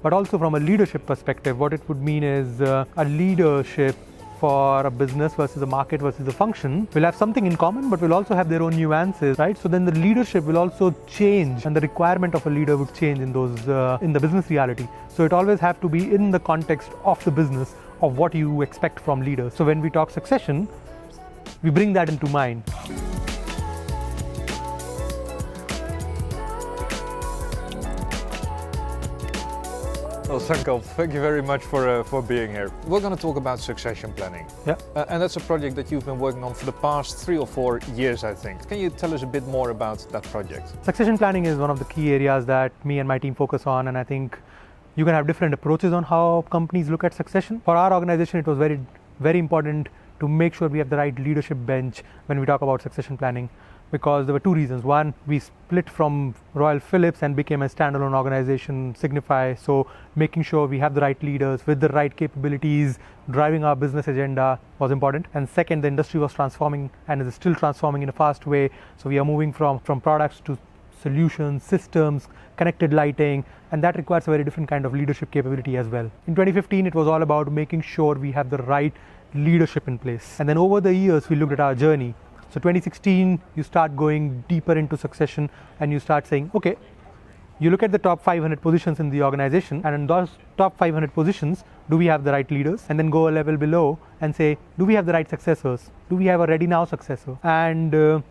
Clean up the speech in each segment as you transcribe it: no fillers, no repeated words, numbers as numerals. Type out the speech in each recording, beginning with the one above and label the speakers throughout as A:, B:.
A: But also from a leadership perspective, what it would mean is a leadership for a business versus a market versus a function will have something in common, but will also have their own nuances, right? So then the leadership will also change, and the requirement of a leader would change in the business reality. So it always have to be in the context of the business of what you expect from leaders. So when we talk succession, we bring that into mind.
B: Well, Sankalp, thank you very much for being here. We're going to talk about succession planning.
A: Yeah.
B: And that's a project that you've been working on for the past 3 or 4 years, I think. Can you tell us a bit more about that project?
A: Succession planning is one of the key areas that me and my team focus on, and I think you can have different approaches on how companies look at succession. For our organization, it was very, very important to make sure we have the right leadership bench when we talk about succession planning, because there were 2 reasons. One, we split from Royal Philips and became a standalone organization, Signify. So making sure we have the right leaders with the right capabilities, driving our business agenda was important. And second, the industry was transforming and is still transforming in a fast way. So we are moving from products to solutions, systems, connected lighting, and that requires a very different kind of leadership capability as well. In 2015, it was all about making sure we have the right leadership in place. And then over the years, we looked at our journey. So 2016, you start going deeper into succession and you start saying, okay, you look at the top 500 positions in the organization, and in those top 500 positions, do we have the right leaders? And then go a level below and say, do we have the right successors? Do we have a ready now successor? And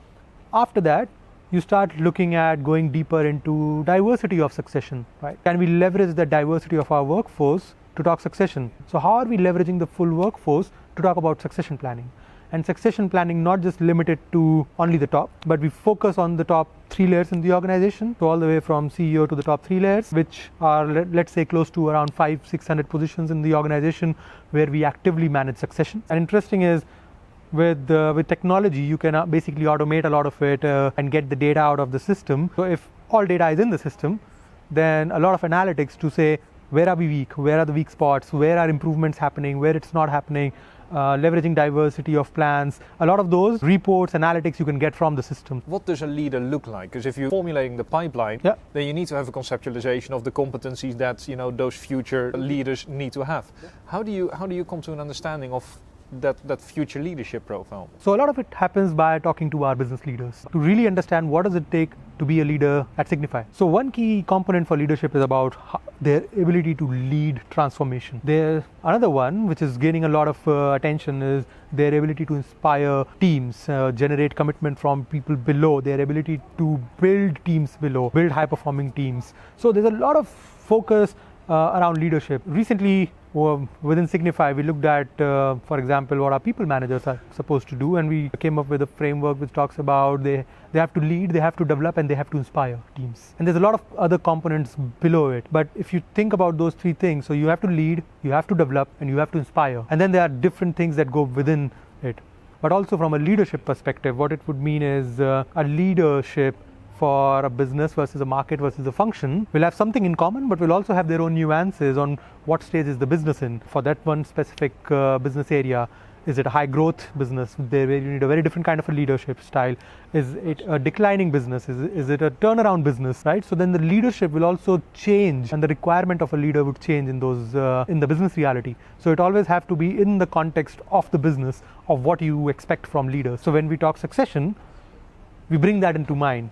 A: after that, you start looking at going deeper into diversity of succession, right? Can we leverage the diversity of our workforce to talk succession? So how are we leveraging the full workforce to talk about succession planning? And succession planning not just limited to only the top, but we focus on the top 3 layers in the organization, so all the way from CEO to the top 3 layers, which are, let's say, close to around 500-600 positions in the organization where we actively manage succession. And interesting is, with technology, you can basically automate a lot of it and get the data out of the system. So if all data is in the system, then a lot of analytics to say, where are we weak, where are the weak spots, where are improvements happening, where it's not happening, leveraging diversity of plans. A lot of those reports, analytics you can get from the system.
B: What does a leader look like? Because if you're formulating the pipeline, then you need to have a conceptualization of the competencies that those future leaders need to have. How do you come to an understanding of that future leadership profile?
A: So a lot of it happens by talking to our business leaders to really understand what does it take to be a leader at Signify. So one key component for leadership is about their ability to lead transformation. There's another one which is gaining a lot of attention is their ability to inspire teams, generate commitment from people below, their ability to build teams below, build high performing teams. So there's a lot of focus around leadership. Recently, within Signify, we looked at, for example, what our people managers are supposed to do, and we came up with a framework which talks about they have to lead, they have to develop, and they have to inspire teams. And there's a lot of other components below it. But if you think about those 3 things, so you have to lead, you have to develop, and you have to inspire. And then there are different things that go within it. But also from a leadership perspective, what it would mean is a leadership for a business versus a market versus a function will have something in common, but will also have their own nuances on what stage is the business in. For that one specific business area, is it a high growth business? There you need a very different kind of a leadership style. Is it a declining business? Is it a turnaround business, right? So then the leadership will also change, and the requirement of a leader would change in the business reality. So it always have to be in the context of the business of what you expect from leaders. So when we talk succession, we bring that into mind.